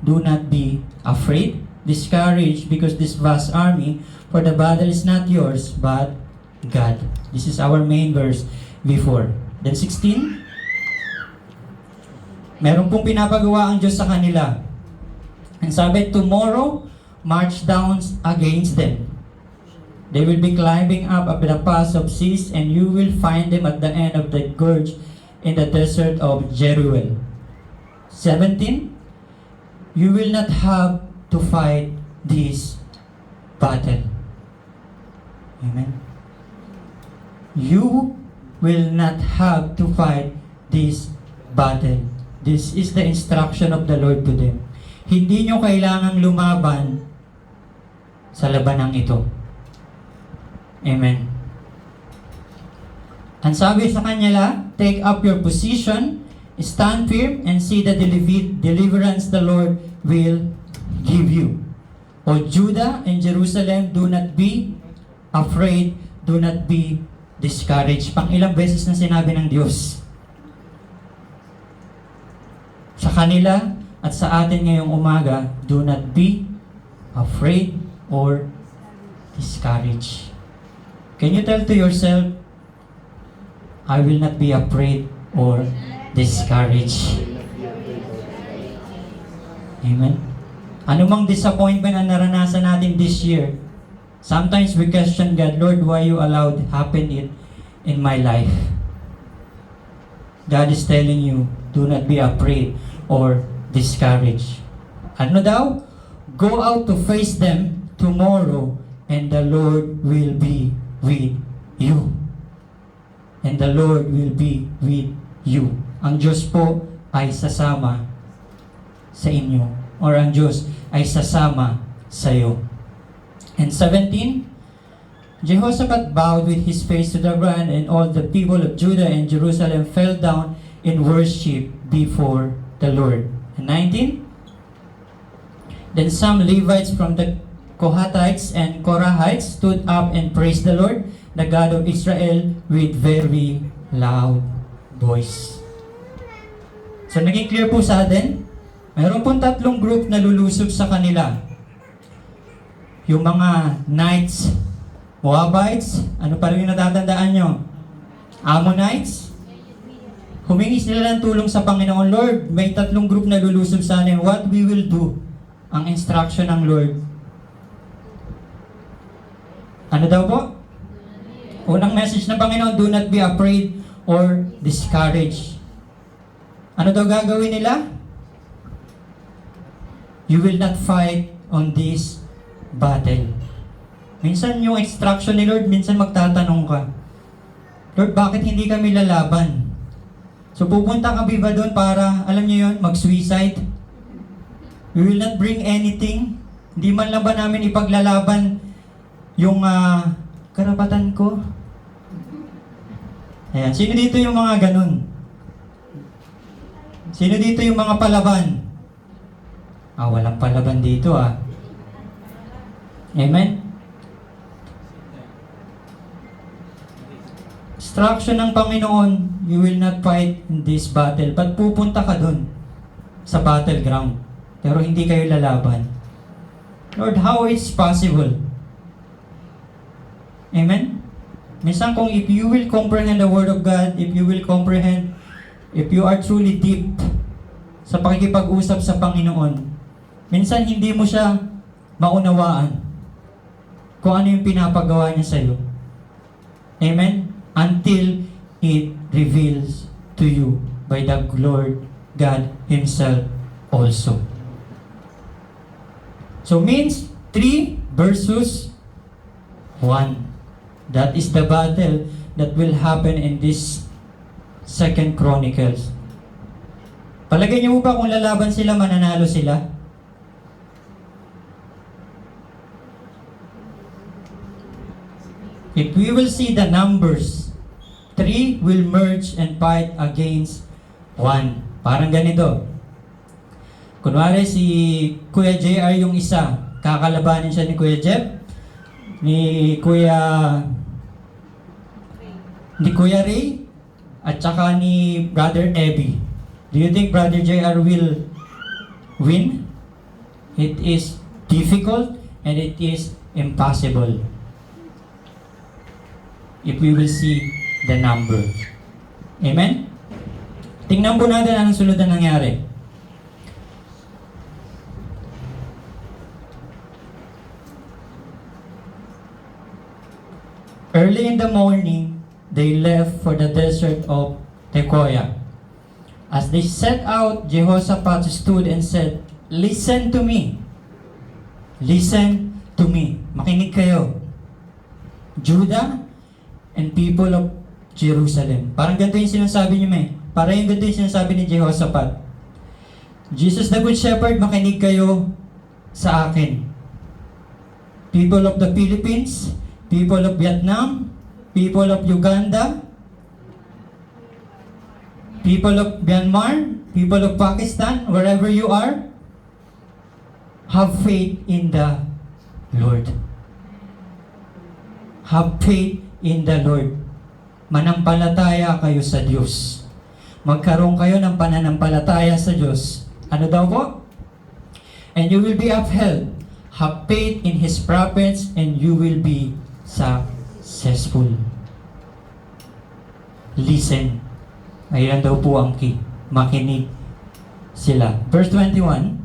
do not be afraid, discouraged, because this vast army, for the battle is not yours, but God. This is our main verse before. Then 16, meron pong pinapagawa ang Diyos sa kanila. And sabi, tomorrow, march down against them. They will be climbing up the pass of Cis, and you will find them at the end of the gorge in the desert of Jeruel. 17, you will not have to fight this battle. Amen. You will not have to fight this battle. This is the instruction of the Lord to them. Hindi nyo kailangang lumaban sa labanang ito. Amen. Ang sabi sa kanya, take up your position, stand firm, and see the deliverance the Lord will give you. O Judah and Jerusalem, do not be afraid, do not be discouraged. Pang ilang beses na sinabi ng Diyos sa kanila at sa atin ngayong umaga, do not be afraid or discouraged. Can you tell to yourself, I will not be afraid or discouraged? Amen. Anumang disappointment ang naranasan natin this year, sometimes we question God, Lord, why you allowed happen it in my life? God is telling you, do not be afraid or discouraged. Ano daw? Go out to face them tomorrow, and the Lord will be with you. And the Lord will be with you. Ang Diyos po ay sasama sa inyo. Or ang Diyos ay sasama sa iyo. And 17, Jehoshaphat bowed with his face to the ground, and all the people of Judah and Jerusalem fell down in worship before the Lord. And 19, then some Levites from the Kohathites and Korahites stood up and praised the Lord, the God of Israel, with very loud voice. So naging clear po sa atin, mayroon pong tatlong group na lulusob sa kanila. Yung mga Knights, Moabites, ano pa rin yung natatandaan nyo? Ammonites. Humingi sila ng tulong sa Panginoon. Lord, may tatlong group na lulusob sa atin. What we will do? Ang instruction ng Lord. Ano daw po? Unang message ng Panginoon, do not be afraid or discouraged. Ano daw gagawin nila? You will not fight on this battle. Minsan yung instruction ni Lord, minsan magtatanong ka, Lord, bakit hindi kami lalaban? So pupunta ka ba doon para, alam niyo yun, mag-suicide? We will not bring anything. Hindi man lang ba namin ipaglalaban yung karapatan ko? Ayan. Sino dito yung mga ganun? Sino dito yung mga palaban? Walang palaban dito Amen? Instruction ng Panginoon, you will not fight in this battle. But pupunta ka dun sa battleground. Pero hindi kayo lalaban. Lord, how it's possible? Amen? Minsan kung if you will comprehend the Word of God, if you will comprehend, if you are truly deep sa pakikipag-usap sa Panginoon, minsan hindi mo siya maunawaan kung ano yung pinapagawa niya sa iyo. Amen? Until it reveals to you by the Lord God Himself also. So means 3 versus 1. That is the battle that will happen in this 2 Chronicles. Palagay niyo ba kung lalaban sila, mananalo sila? If we will see the numbers, 3 will merge and fight against 1. Parang ganito. Kunwari si Kuya JR yung isa, kakalabanin siya ni Kuya Jeff, ni Kuya Ray, at saka ni Brother Ebby. Do you think Brother JR will win? It is difficult and it is impossible. If we will see the number. Amen? Tingnan po natin anong sunod na nangyari. Early in the morning, they left for the desert of Tekoa. As they set out, Jehoshaphat stood and said, "Listen to me. Listen to me." Makinig kayo. Judah and people of Jerusalem. Parang ganito yung sinasabi niyo, may. Parang yung ganito yung sinasabi ni Jehoshaphat. Jesus the Good Shepherd, makinig kayo sa akin. People of the Philippines, people of Vietnam, people of Uganda, people of Myanmar, people of Pakistan, wherever you are, have faith in the Lord. Have faith in the Lord. Manampalataya kayo sa Diyos. Magkaroon kayo ng pananampalataya sa Diyos. Ano daw po? And you will be upheld. Have faith in His prophets and you will be successful. Listen. Ayan daw po ang key. Makinig sila. Verse 21.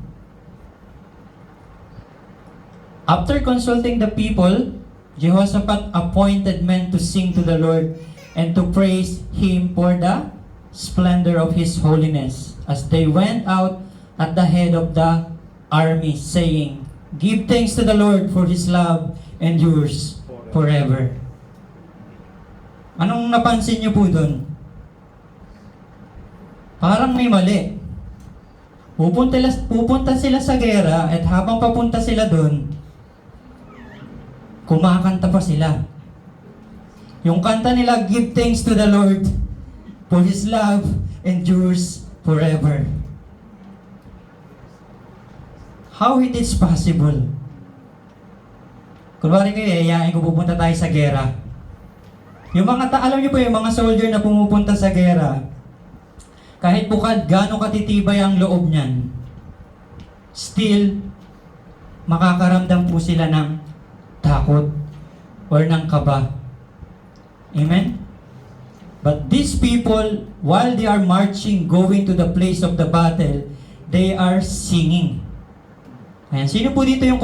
After consulting the people, Jehoshaphat appointed men to sing to the Lord and to praise Him for the splendor of His holiness, as they went out at the head of the army, saying, "Give thanks to the Lord, for His love endures forever." Anong napansin niyo po doon? Parang may mali. Pupunta sila sa gera at habang papunta sila doon, kumakanta pa sila. Yung kanta nila, "Give thanks to the Lord, for His love endures forever." How it is possible? Kunwari kayo, yayain ko pupunta tayo sa gera. Yung mga alam niyo po yung mga soldier na pumupunta sa gera, kahit po gaano katitibay ang loob niyan, still, makakaramdam po sila ng takot or ng kaba. Amen? But these people, while they are marching, going to the place of the battle, they are singing. Ayan, sino po dito yung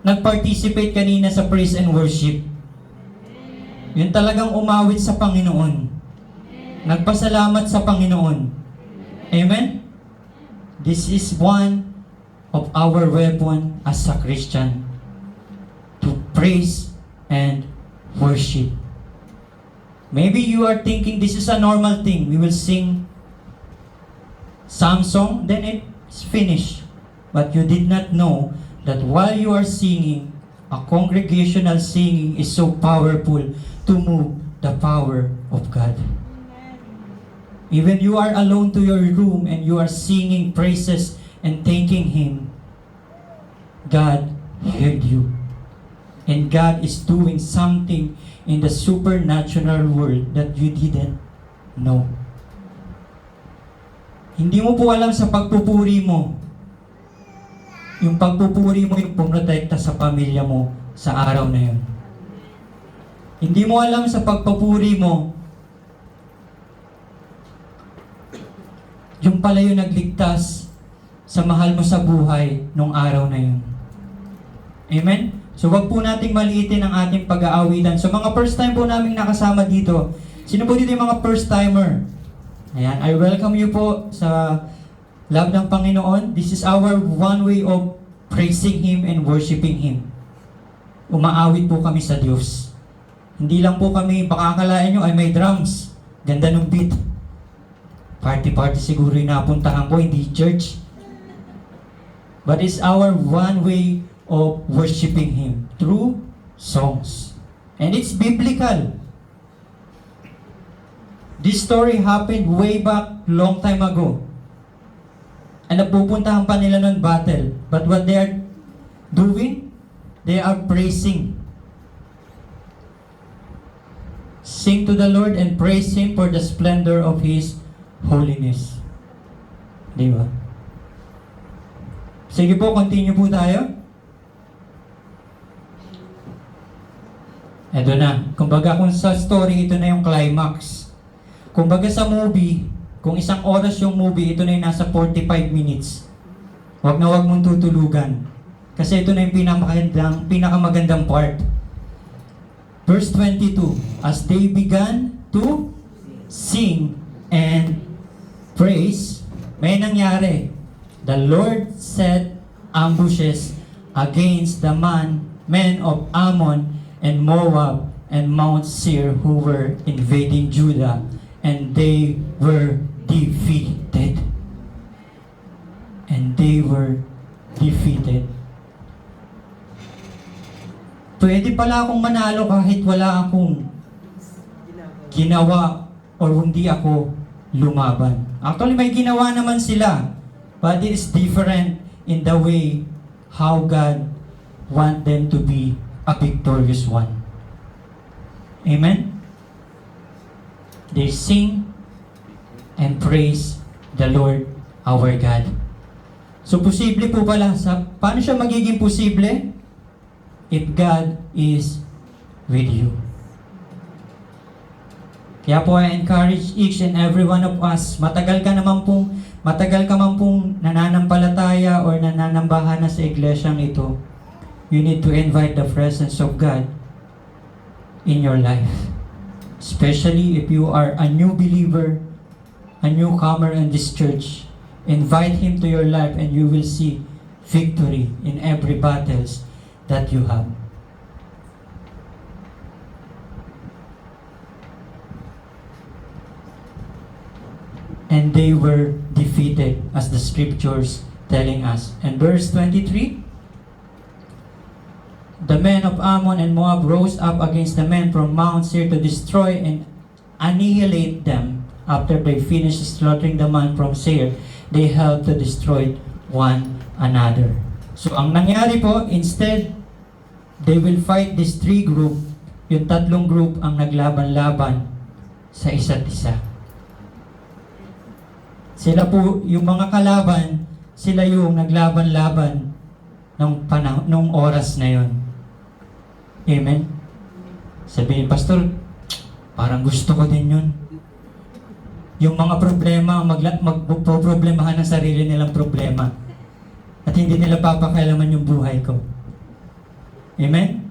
nag-participate kanina sa praise and worship? Yun talagang umawit sa Panginoon. Nagpasalamat sa Panginoon. Amen? This is one of our weapon as a Christian, to praise and worship. Maybe you are thinking this is a normal thing. We will sing some song, then it's finished. But you did not know that while you are singing, a congregational singing is so powerful to move the power of God. Even you are alone to your room and you are singing praises and thanking Him, God heard you. And God is doing something in the supernatural world that you didn't know. Hindi mo po alam sa pagpupuri mo. Yung pagpupuri mo yung pumotekta sa pamilya mo sa araw na yun. Hindi mo alam sa pagpupuri mo, yung pala yung nagligtas sa mahal mo sa buhay nung araw na yun. Amen? So wag po nating maliitin ang ating pag-aawitan. So mga first time po namin nakasama dito. Sino po dito yung mga first timer? Ayan, I welcome you po sa love ng Panginoon. This is our one way of praising Him and worshiping Him. Umaawit po kami sa Diyos. Hindi lang po kami, baka akalain nyo ay may drums. Ganda ng beat. Party siguro yung napuntahan ko, hindi church. But it's our one way of worshiping Him through songs. And it's biblical. This story happened way back long time ago. And napupuntahan pa nila ng battle. But what they are doing, they are praising. Sing to the Lord and praise Him for the splendor of His holiness. Di ba? Sige po, continue po tayo. Ito na. Kumbaga kung sa story, ito na yung climax. Kumbaga sa movie, kung isang oras yung movie, ito na yung nasa 45 minutes. Huwag na huwag mong tutulugan. Kasi ito na yung pinakamagandang part. Verse 22, as they began to sing and praise, may nangyari. The Lord set ambushes against the men of Ammon and Moab and Mount Seir who were invading Judah, and they were defeated. And they were defeated. Pwede pala akong manalo kahit wala akong ginawa or hindi ako lumaban. Actually, may ginawa naman sila. But it is different in the way how God want them to be a victorious one. Amen? They sing and praise the Lord our God. So, posible po pala. Paano siya magiging posible? If God is with you. Kaya po I encourage each and every one of us, matagal ka man pong nananampalataya or nananambahan na sa iglesyang ito, you need to invite the presence of God in your life. Especially if you are a new believer, a newcomer in this church, invite Him to your life and you will see victory in every battles that you have. And they were defeated, as the scriptures telling us. And verse 23, the men of Ammon and Moab rose up against the men from Mount Seir to destroy and annihilate them. After they finished slaughtering the man from Seir, they helped to destroy one another. So ang nangyari po, instead, they will fight these three group, yung tatlong group ang naglaban-laban sa isa't isa. Sila po, yung mga kalaban, sila yung naglaban-laban nung oras na yon. Amen? Sabihin, Pastor, parang gusto ko din yun. Yung mga problema, magpoproblemahan ng sarili nilang problema. At hindi nila papakailaman yung buhay ko. Amen?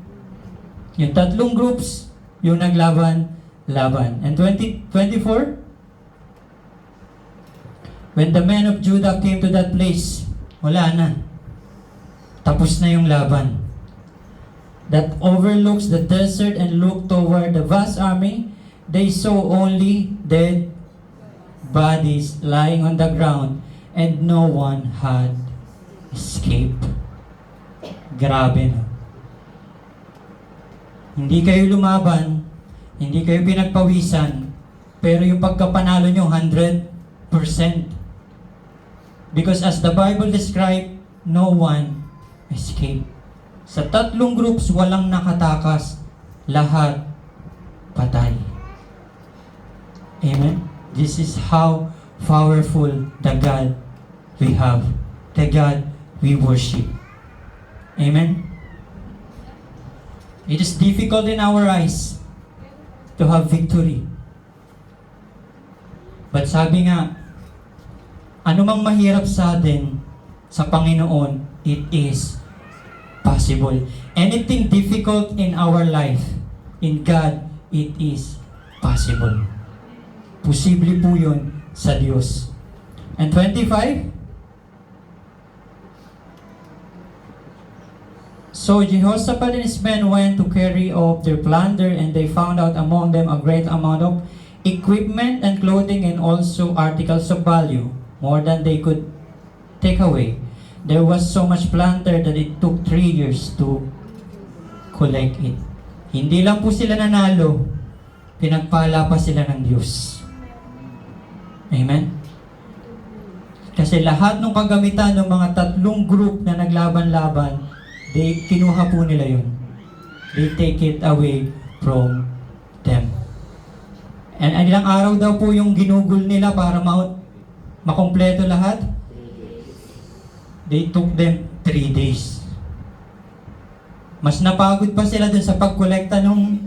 Yung tatlong groups, yung naglaban-laban. And 24, when the men of Judah came to that place, wala na. Tapos na yung laban. That overlooks the desert and looked toward the vast army, they saw only dead bodies lying on the ground and no one had escaped. Grabe na. Hindi kayo lumaban, hindi kayo pinagpawisan, pero yung pagkapanalo nyo 100%. Because as the Bible described, no one escaped. Sa tatlong groups, walang nakatakas, lahat patay. Amen? This is how powerful the God we have, the God we worship. Amen? It is difficult in our eyes to have victory. But sabi nga, anumang mahirap sa atin sa Panginoon, it is possible. Anything difficult in our life, in God, it is possible. Posible po yun sa Diyos. And 25, so Jehoshaphat and his men went to carry off their plunder, and they found out among them a great amount of equipment and clothing and also articles of value, more than they could take away. There was so much plunder that it took 3 years to collect it. Hindi lang po sila nanalo, pinagpala pa sila ng Diyos. Amen? Kasi lahat ng kagamitan ng mga tatlong group na naglaban-laban, kinuha po nila yun. They take it away from them. And ilang araw daw po yung ginugol nila para makumpleto lahat? they took them 3 days. Mas napagod pa sila dun sa pagkolekta ng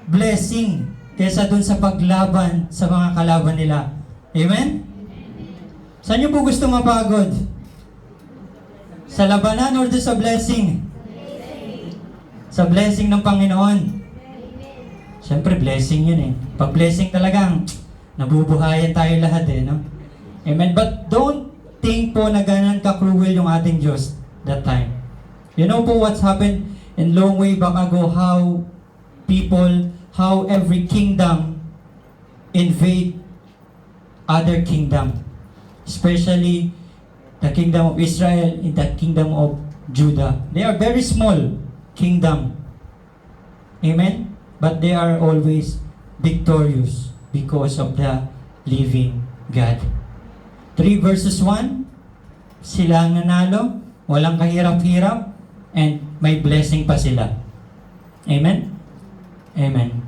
blessing kaysa dun sa paglaban sa mga kalaban nila. Amen? Saan nyo po gusto mapagod? Sa labanan or dun sa blessing? Sa blessing ng Panginoon. Siyempre, blessing yun eh. Pag blessing talagang, nabubuhayan tayo lahat eh, no? Amen? But don't think po na ganan ka-cruel yung ating Diyos that time. You know po what's happened in long way back ago, how every kingdom invade other kingdom. Especially the kingdom of Israel and the kingdom of Judah. They are very small kingdom. Amen? But they are always victorious because of the living God. 3 verses 1, sila ang nanalo, walang kahirap-hirap, and may blessing pa sila. Amen? Amen.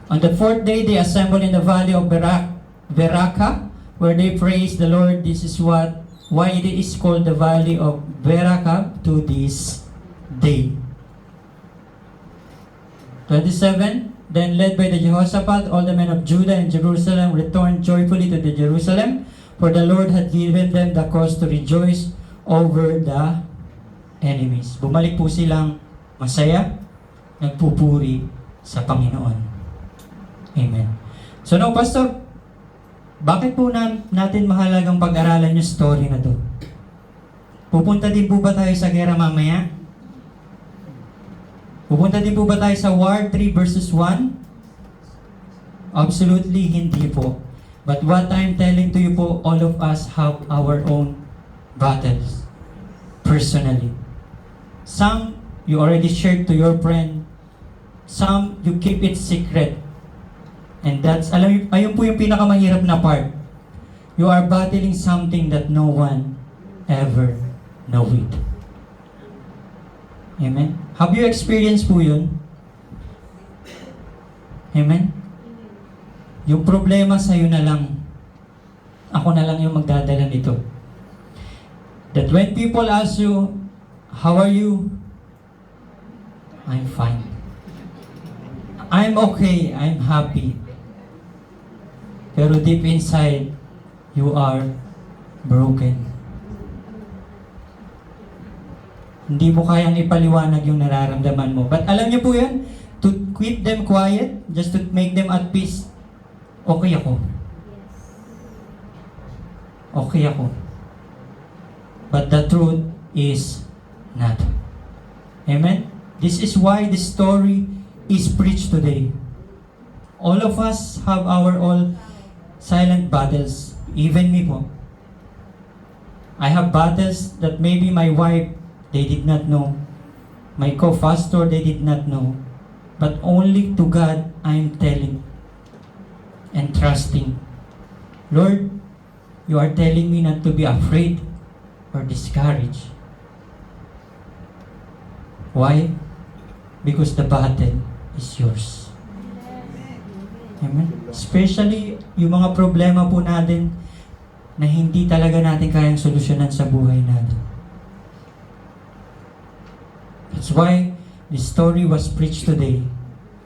On the 4th day, they assembled in the valley of Beraka, where they praised the Lord. This is why it is called the valley of Beraka to this day. 27, then led by the Jehoshaphat, all the men of Judah and Jerusalem returned joyfully to the Jerusalem, for the Lord had given them the cause to rejoice over the enemies. Bumalik po silang masaya, nagpupuri sa Panginoon. Amen. So now, Pastor, bakit po natin mahalagang pag-aralan yung story na to? Pupunta din po ba tayo sa gera mamaya? Pupunta din po ba tayo sa War 3 verses 1? Absolutely hindi po. But what I'm telling to you po, all of us have our own battles. Personally. Some you already shared to your friend. Some you keep it secret. And that's, ayun po yung pinakamahirap na part. You are battling something that no one ever know it. Amen? Have you experienced po yun? Amen? Yung problema sa'yo na lang. Ako na lang yung magdadala nito. That when people ask you, how are you? I'm fine. I'm okay. I'm happy. Pero deep inside, you are broken. Hindi mo kayang ipaliwanag yung nararamdaman mo. But alam niyo po yan, to keep them quiet, just to make them at peace, okay ako. Okay ako. But the truth is not. Amen? This is why the story is preached today. All of us have our all silent battles. Even me po. I have battles that maybe my wife, they did not know. My co-pastor, they did not know. But only to God, I am telling and trusting. Lord, you are telling me not to be afraid or discouraged. Why? Because the battle is yours. Amen? Especially yung mga problema po natin na hindi talaga natin kayang solusyonan sa buhay natin. That's why this story was preached today.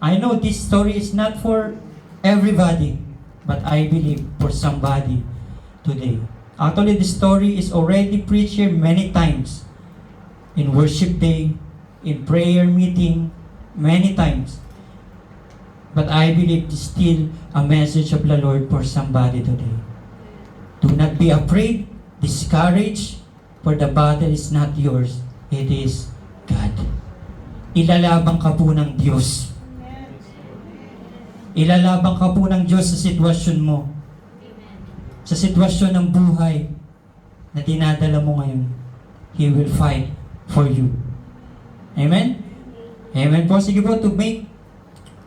I know this story is not for everybody, but I believe for somebody today. Actually, this story is already preached here many times. In worship day, in prayer meeting, many times. But I believe it's still a message of the Lord for somebody today. Do not be afraid, discouraged, for the battle is not yours. It is God. Ilalabang ka po ng Diyos. Ilalabang ka po ng Diyos sa sitwasyon mo. Sa sitwasyon ng buhay na dinadala mo ngayon. He will fight for you. Amen? Amen po. Sige po, to make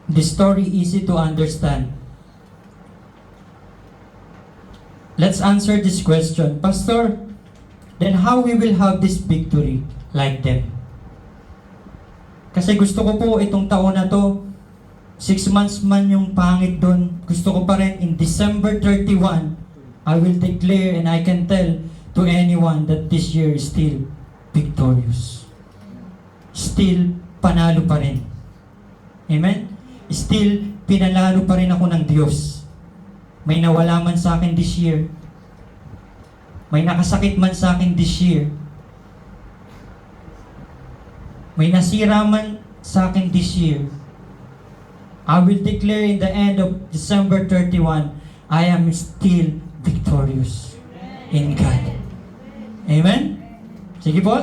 the story easy to understand. Let's answer this question. Pastor, then how we will have this victory like them? Kasi gusto ko po itong taon na to, 6 months man yung pangit doon, gusto ko pa rin in December 31, I will declare and I can tell to to anyone that this year is still victorious. Still, panalo pa rin. Amen? Still, pinalalo pa rin ako ng Diyos. May nawala man sa akin this year. May nakasakit man sa akin this year. May nasira man sa akin this year. I will declare in the end of December 31, I am still victorious in God. Amen? Sige po.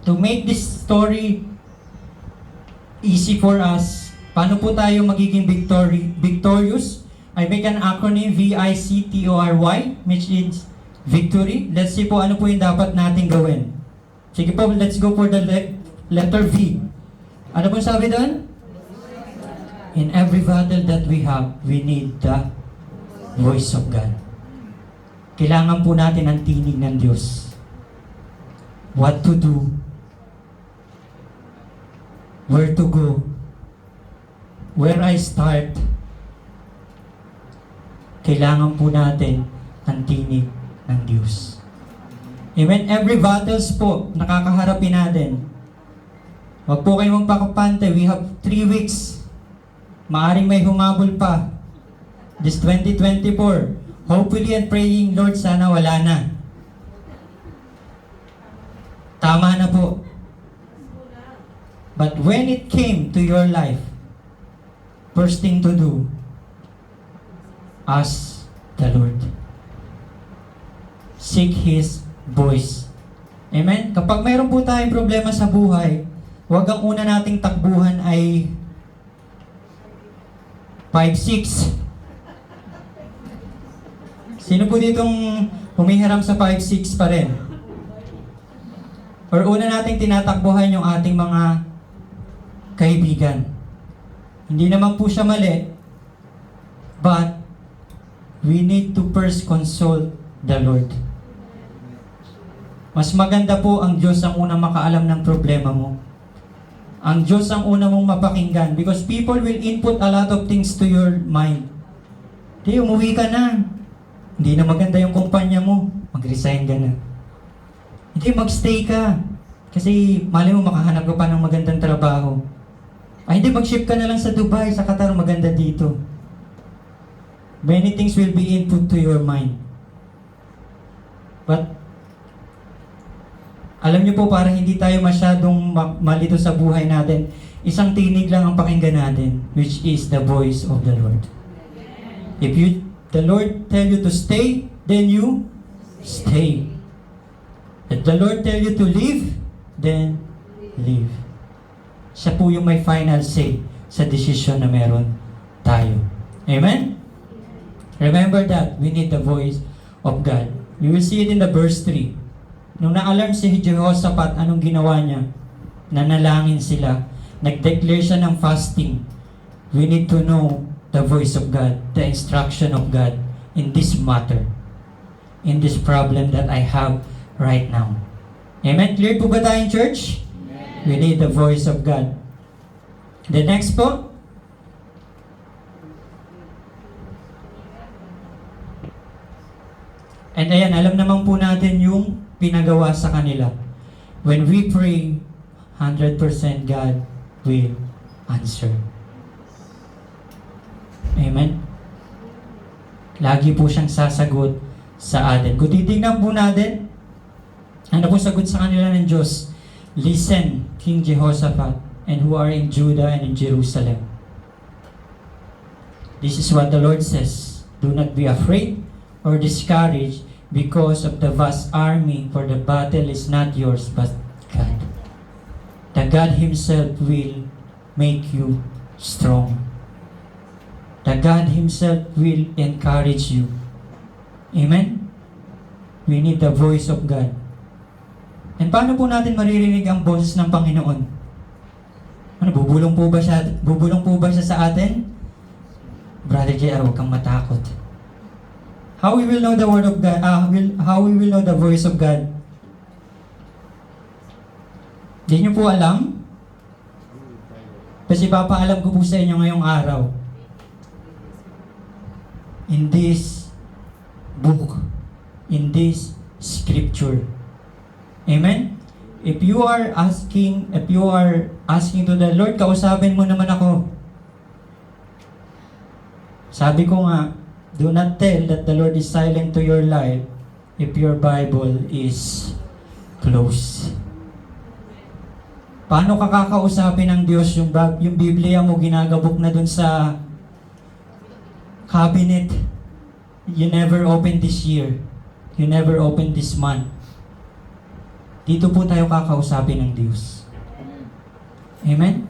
To make this story easy for us, paano po tayo magiging victorious? I make an acronym VICTORY, which is victory. Let's see po ano po yung dapat natin gawin. Sige po, let's go for the letter V. Ano po sabi doon? In every battle that we have, we need the voice of God. Kailangan po natin ang tinig ng Diyos. What to do, where to go, where I start. Kailangan po natin ang tinig ng Diyos. Amen? Every battles po, nakakaharapin natin. Huwag po kayong magpakapante. We have 3 weeks. Maaring may humabol pa. This 2024. Hopefully and praying, Lord, sana wala na. Tama na po. But when it came to your life, first thing to do, ask the Lord. Seek His voice. Amen? Kapag mayroon po tayong problema sa buhay, huwag ang una nating takbuhan ay 5-6. Sino po ditong humihiram sa 5-6 pa rin? Or una nating tinatakbuhan yung ating mga kaibigan. Hindi naman po siya mali, but we need to first consult the Lord. Mas maganda po ang Diyos ang unang makaalam ng problema mo. Ang Diyos ang una mong mapakinggan because people will input a lot of things to your mind. Hindi, umuwi ka na. Hindi na maganda yung kumpanya mo. Mag-resign ka na. Hindi, magstay ka. Kasi mali mo makahanap ka pa ng magandang trabaho. Ay, hindi, mag-ship ka na lang sa Dubai, sa Qatar, maganda dito. Many things will be input to your mind. But alam niyo po, para hindi tayo masyadong malito sa buhay natin, isang tinig lang ang pakinggan natin, which is the voice of the Lord. If the Lord tell you to stay, then you stay. If the Lord tell you to leave, then leave. Siya po yung may final say sa decision na meron tayo. Amen? Remember that, we need the voice of God. You will see it in the verse 3. Nung na-alarm si Jehoshaphat, anong ginawa niya? Nanalangin sila. Nag-declare siya ng fasting. We need to know the voice of God, the instruction of God in this matter, in this problem that I have right now. Amen? Clear po ba tayong church? Amen. We need the voice of God. The next po. And ayan, alam naman po natin yung pinagawa sa kanila. When we pray, 100% God will answer. Amen? Lagi po siyang sasagot sa atin. Kung titignan po natin, ano po sagot sa kanila ng Diyos? Listen, King Jehoshaphat, and who are in Judah and in Jerusalem. This is what the Lord says. Do not be afraid or discouraged because of the vast army, for the battle is not yours but God. The God Himself will make you strong. The God Himself will encourage you. Amen? We need the voice of God. And paano po natin maririnig ang boses ng Panginoon? Ano, bubulong po ba siya? Bubulong po ba siya sa atin? Brother J.R., huwag kang matakot. How we will know the word of God? How we will know the voice of God? Hindi nyo po alam? Kasi papaalam ko po sa inyo ngayong araw. In this book, in this Scripture. Amen? If you are asking to the Lord, kausapin mo naman ako. Sabi ko nga, do not tell that the Lord is silent to your life if your Bible is closed. Paano ka kakausapin ng Diyos yung Biblia mo ginagabok na dun sa cabinet? You never open this year. You never open this month. Dito po tayo kakausapin ng Diyos. Amen?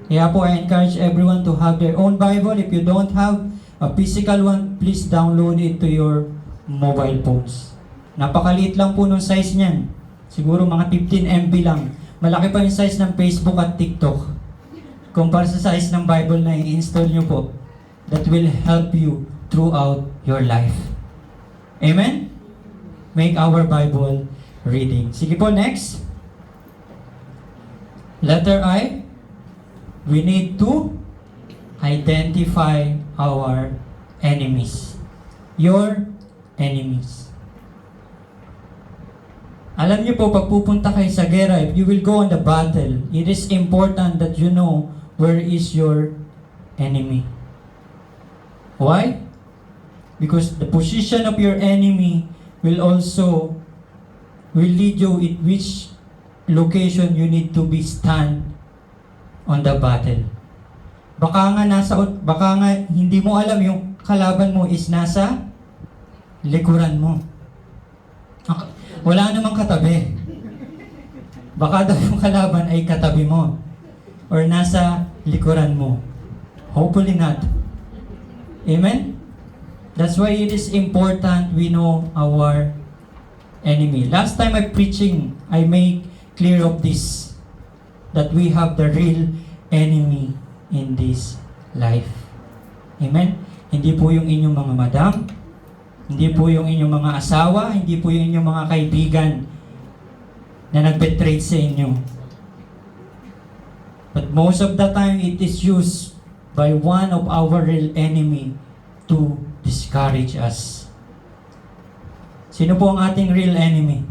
Kaya po, I encourage everyone to have their own Bible. If you don't have a physical one, please download it to your mobile phones. Napakaliit lang po nung size niyan. Siguro mga 15 MB lang. Malaki pa yung size ng Facebook at TikTok. Kumpara sa size ng Bible na i-install nyo po. That will help you throughout your life. Amen? Make our Bible reading. Sige po, next. Letter I. We need to identify our enemies. Your enemies. Alam niyo po, pag pupunta kayo sa gera, if you will go on the battle, it is important that you know where is your enemy. Why? Because the position of your enemy will lead you in which location you need to be stand on the battle. Baka nga hindi mo alam yung kalaban mo is nasa likuran mo. Wala namang katabi. Baka daw yung kalaban ay katabi mo or nasa likuran mo. Hopefully not. Amen? That's why it is important we know our enemy. Last time I preaching, I made clear of this, that we have the real enemy in this life. Amen? Hindi po yung inyong mga madam, hindi po yung inyong mga asawa, hindi po yung inyong mga kaibigan na nag-betray sa inyo. But most of the time, it is used by one of our real enemy to discourage us. Sino po ang ating real enemy?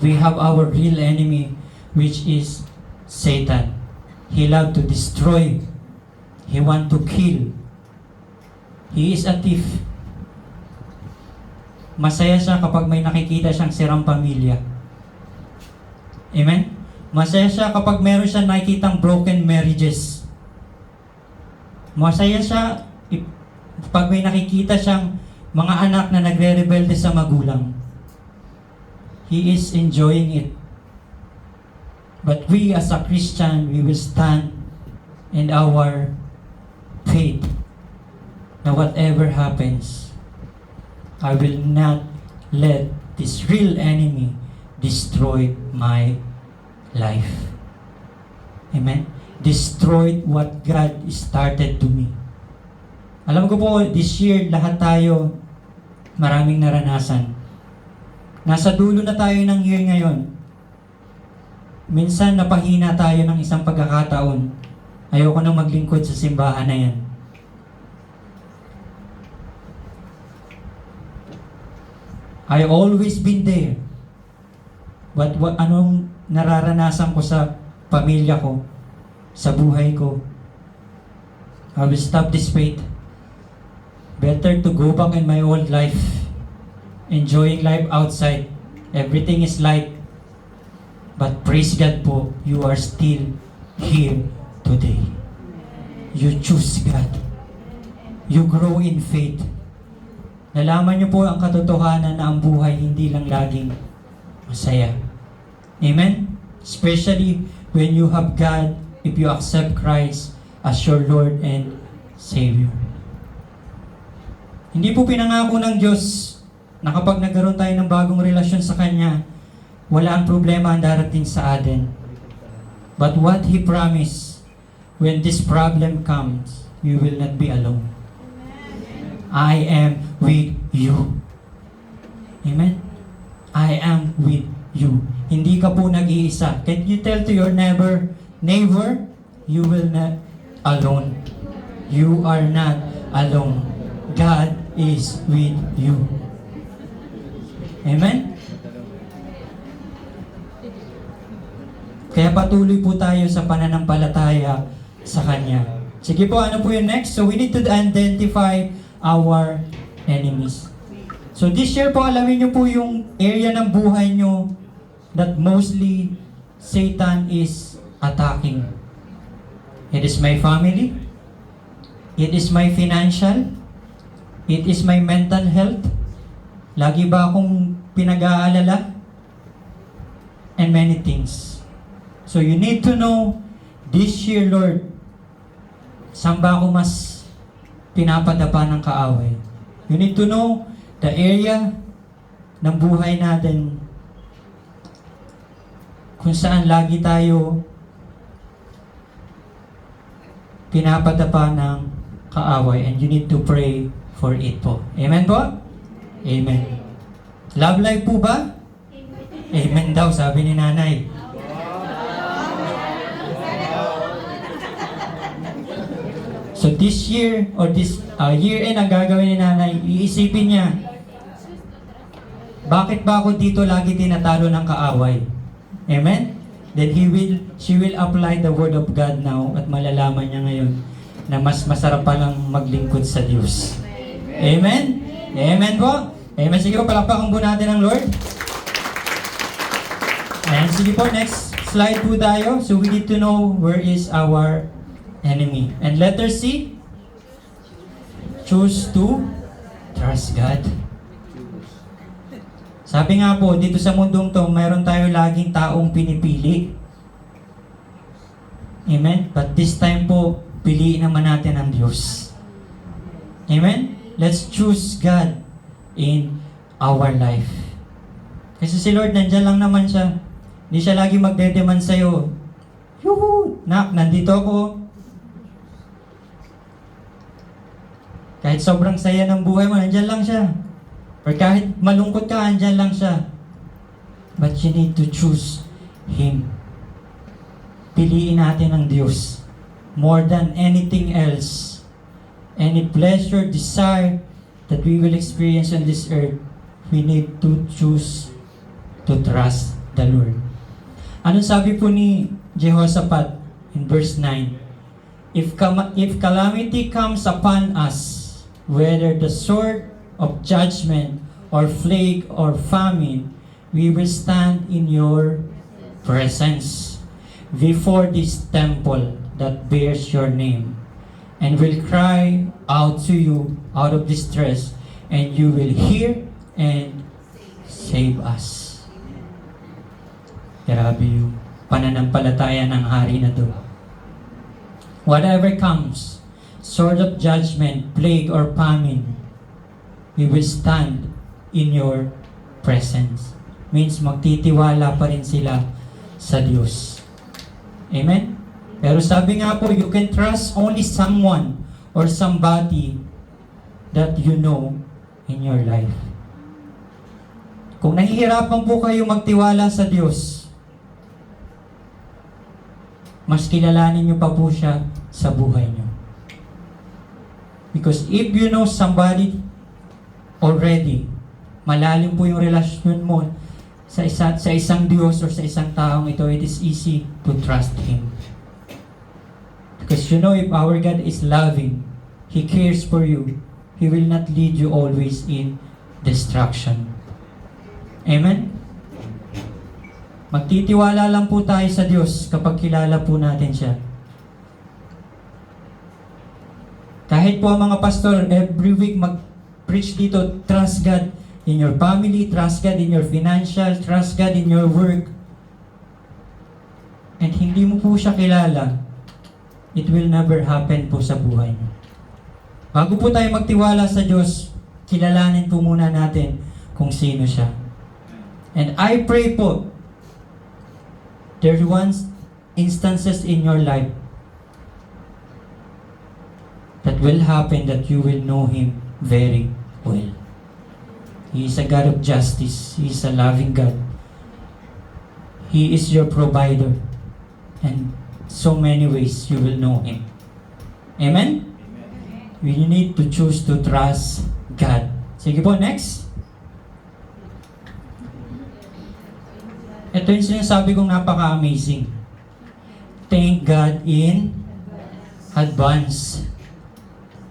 We have our real enemy, which is Satan. He loves to destroy. He wants to kill. He is a thief. Masaya siya kapag may nakikita siyang sirang pamilya. Amen? Masaya siya kapag meron siyang nakikitang broken marriages. Masaya siya pag may nakikita siyang mga anak na nagre-rebelde sa magulang. He is enjoying it. But we as a Christian, we will stand in our faith. Now whatever happens, I will not let this real enemy destroy my life. Amen? Destroy what God started to me. Alam ko po, this year, lahat tayo, maraming naranasan. Nasa dulo na tayo ng year ngayon. Minsan, napahina tayo ng isang pagkakataon. Ayoko nang maglingkod sa simbahan na yan. I always been there. But anong nararanasan ko sa pamilya ko, sa buhay ko, I will stop this faith. Better to go back in my old life, enjoying life outside. Everything is light. But praise God po, you are still here today. You choose God. You grow in faith. Nalaman niyo po ang katotohanan na ang buhay hindi lang laging masaya. Amen? Especially when you have God, if you accept Christ as your Lord and Savior. Hindi po pinangako ng Diyos na kapag nagkaroon tayo ng bagong relasyon sa Kanya, wala ang problema ang darating sa atin. But what He promised, when this problem comes, you will not be alone. I am with you. Amen? I am with you. Hindi ka po nag-iisa. Can you tell to your neighbor, you will not alone. You are not alone. God is with you. Amen? Kaya patuloy po tayo sa pananampalataya sa Kanya. Sige po, ano po yung next? So we need to identify our enemies. So this year po, alamin nyo po yung area ng buhay nyo that mostly Satan is attacking. It is my family. It is my financial. It is my mental health. Lagi ba akong pinag-aalala? And many things. So you need to know this year, Lord, saan ba ako mas pinapadapa ng kaaway? You need to know the area ng buhay natin kung saan lagi tayo pinapadapa ng kaaway, and you need to pray for it po. Amen po? Amen. Love life po ba? Amen daw, sabi ni nanay. So this year, or this year-end, ang gagawin ni nanay, iisipin niya, bakit ba ako dito lagi tinatalo ng kaaway? Amen? Then she will apply the word of God now, at malalaman niya ngayon na mas masarap palang maglingkod sa Diyos. Amen? Amen po? Amen. Sige po, palakpakan po natin ang Lord. And sige po, next slide po tayo. So we need to know where is our enemy. And letter C, choose to trust God. Sabi nga po, dito sa mundong to, mayroon tayo laging taong pinipili. Amen? But this time po, piliin naman natin ang Diyos. Amen? Let's choose God in our life. Kasi si Lord, nandyan lang naman siya. Hindi siya lagi magdedemand sa'yo. Yuhu! Nak, nandito ako. Kahit sobrang saya ng buhay mo, nandyan lang siya. Or kahit malungkot ka, nandyan lang siya. But you need to choose Him. Piliin natin ang Diyos. More than anything else. Any pleasure, desire that we will experience on this earth, we need to choose to trust the Lord. Anong sabi po ni Jehoshaphat in verse 9? If calamity comes upon us, whether the sword of judgment or plague or famine, we will stand in your presence before this temple that bears your name, and will cry out to you out of distress, and you will hear and save us. Grabe yung pananampalataya ng hari na to. Whatever comes, sword of judgment, plague, or famine, we will stand in your presence. Means magtitiwala pa rin sila sa Diyos. Amen? Pero sabi nga po, you can trust only someone or somebody that you know in your life. Kung nahihirapan po kayo magtiwala sa Diyos, mas kilalanin niyo pa po siya sa buhay niyo. Because if you know somebody already, malalim po yung relasyon mo sa isang Diyos or sa isang taong ito, it is easy to trust Him. Because you know, if our God is loving, He cares for you, He will not lead you always in destruction. Amen? Magtitiwala lang po tayo sa Diyos kapag kilala po natin siya. Kahit po ang mga pastor, every week mag-preach dito, trust God in your family, trust God in your financial, trust God in your work. And hindi mo po siya kilala, it will never happen po sa buhay mo. Bago po tayo magtiwala sa Diyos, kilalanin po muna natin kung sino siya. And I pray po, there once instances in your life that will happen that you will know Him very well. He is a God of justice. He is a loving God. He is your provider. And so many ways you will know Him. Amen? We need to choose to trust God. Sige po, next. Ito yung sinasabi kong napaka-amazing. Thank God in advance.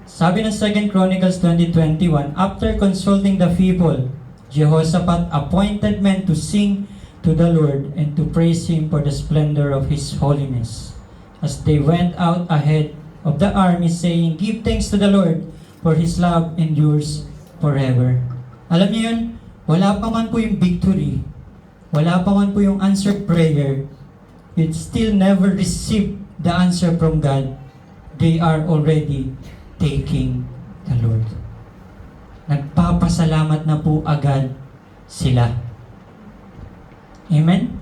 Sabi ng 2 Chronicles 20:21, after consulting the people, Jehoshaphat appointed men to sing to the Lord and to praise Him for the splendor of His holiness. As they went out ahead of the army saying, give thanks to the Lord, for His love endures forever. Alam niyo yun, wala pa man po yung victory, wala pa man po yung answered prayer, it still never received the answer from God, they are already thanking the Lord. Nagpapasalamat na po agad sila. Amen?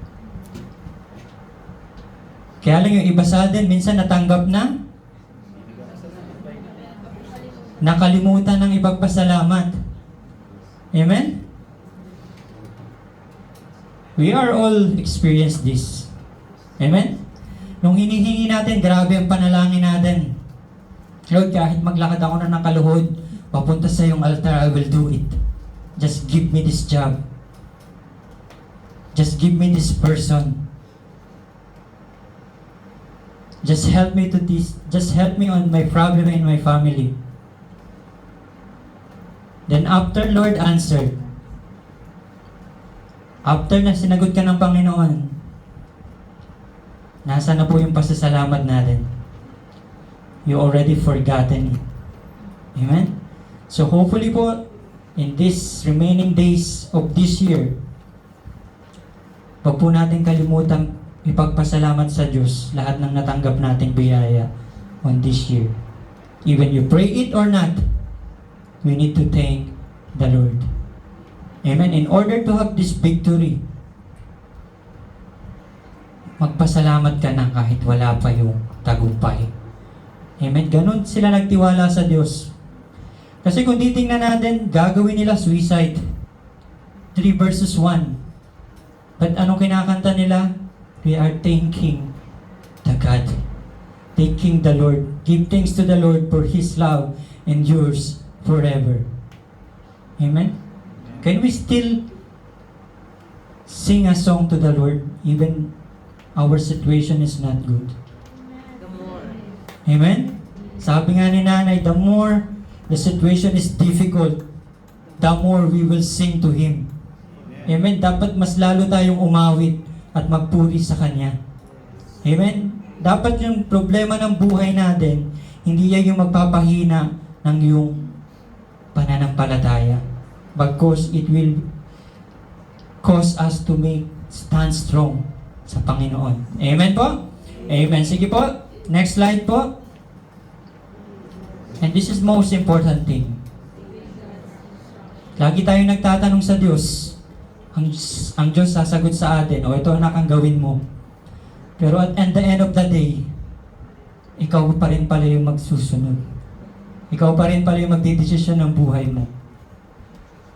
Kaya lang yung iba sa atin, minsan natanggap na, nakalimutan ng ipagpasalamat. Amen? We are all experienced this. Amen? Nung hinihingi natin, grabe ang panalangin natin. Lord, kahit maglakad ako na nakaluhod, papunta sa iyong altar, I will do it. Just give me this job. Just give me this person. Just help me to this. Just help me on my problem in my family. Then after Lord answered, after na sinagot ka ng Panginoon, nasa na po yung pasasalamat natin? You already forgotten it. Amen? So hopefully po, in these remaining days of this year, wag po natin kalimutan ipagpasalamat sa Diyos lahat ng natanggap nating biyaya on this year. Even you pray it or not, we need to thank the Lord. Amen? In order to have this victory, magpasalamat ka na kahit wala pa yung tagumpay. Amen? Ganun sila nagtiwala sa Diyos. Kasi kung titingnan natin, gagawin nila suicide. 3 verses 1. But anong kinakanta nila? We are thanking the God. Thanking the Lord. Give thanks to the Lord for His love endures forever. Amen? Can we still sing a song to the Lord even our situation is not good? Amen? Sabi nga ni nanay, the more the situation is difficult, the more we will sing to Him. Amen? Dapat mas lalo tayong umawit at magpuri sa Kanya. Amen? Dapat yung problema ng buhay natin, hindi yan yung magpapahina ng yung pananampalataya. Because it will cause us to stand strong sa Panginoon. Amen po? Amen. Sige po. Next slide po. And this is most important thing. Lagi tayong nagtatanong sa Diyos. Ang Diyos sasagot sa atin, o ito anak ang gawin mo. Pero at the end of the day, ikaw pa rin pala yung magsusunod. Ikaw pa rin pala yung magdidesisyon ng buhay mo.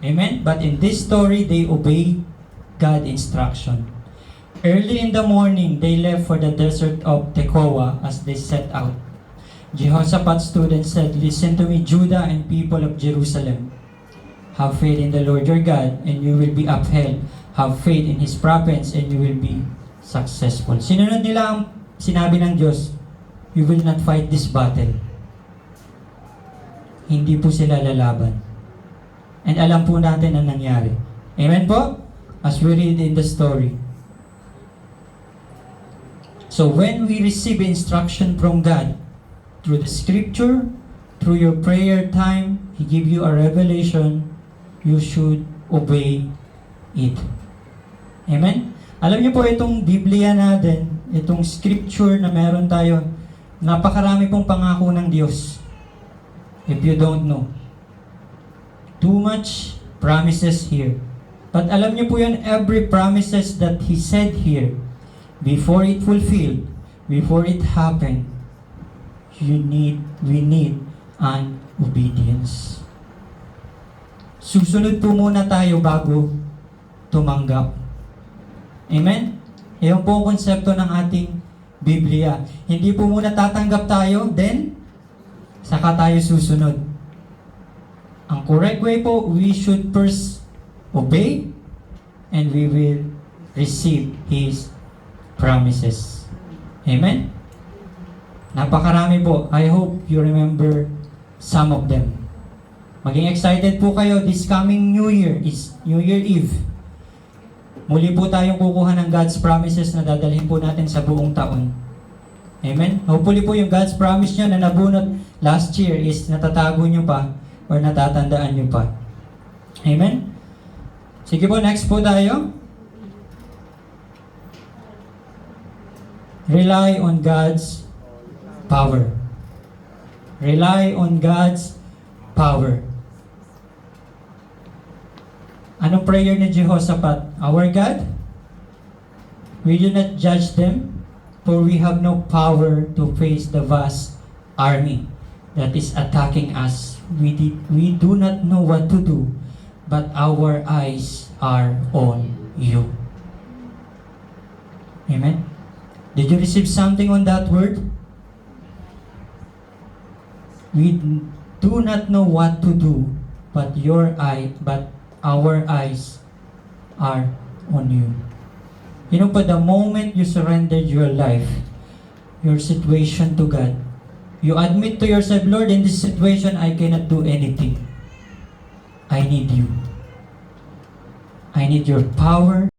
Amen? But in this story, they obey God's instruction. Early in the morning, they left for the desert of Tekoa as they set out. Jehoshaphat stood and said, listen to me, Judah and people of Jerusalem. Have faith in the Lord your God, and you will be upheld. Have faith in His prophets, and you will be successful. Sinunod nila ang sinabi ng Diyos, you will not fight this battle. Hindi po sila lalaban. And alam po natin ang nangyari. Amen po? As we read in the story. So when we receive instruction from God, through the scripture, through your prayer time, He give you a revelation, you should obey it. Amen? Alam niyo po itong Biblia natin, itong scripture na meron tayo, napakarami pong pangako ng Diyos. If you don't know. Too much promises here. But alam niyo po yan, every promises that He said here, before it fulfilled, before it happened, we need an obedience. Susunod po muna tayo bago tumanggap. Amen? Iyon po ang konsepto ng ating Biblia. Hindi po muna tatanggap tayo, then saka tayo susunod. Ang correct way po, we should first obey and we will receive His promises. Amen? Napakarami po. I hope you remember some of them. Maging excited po kayo. This coming New Year is New Year Eve. Muli po tayong kukuha ng God's promises na dadalhin po natin sa buong taon. Amen? Hopefully po yung God's promise nyo na nabunot last year is natatago nyo pa or natatandaan nyo pa. Amen? Sige po, next po tayo. Rely on God's power. Rely on God's power. Anong prayer ni Jehoshaphat? Our God, we do not judge them, for we have no power to face the vast army that is attacking us. We do not know what to do, but our eyes are on you. Amen? Did you receive something on that word? We do not know what to do, but our eyes are on you. You know, but the moment you surrendered your life, your situation to God, you admit to yourself, Lord, in this situation, I cannot do anything. I need you. I need your power.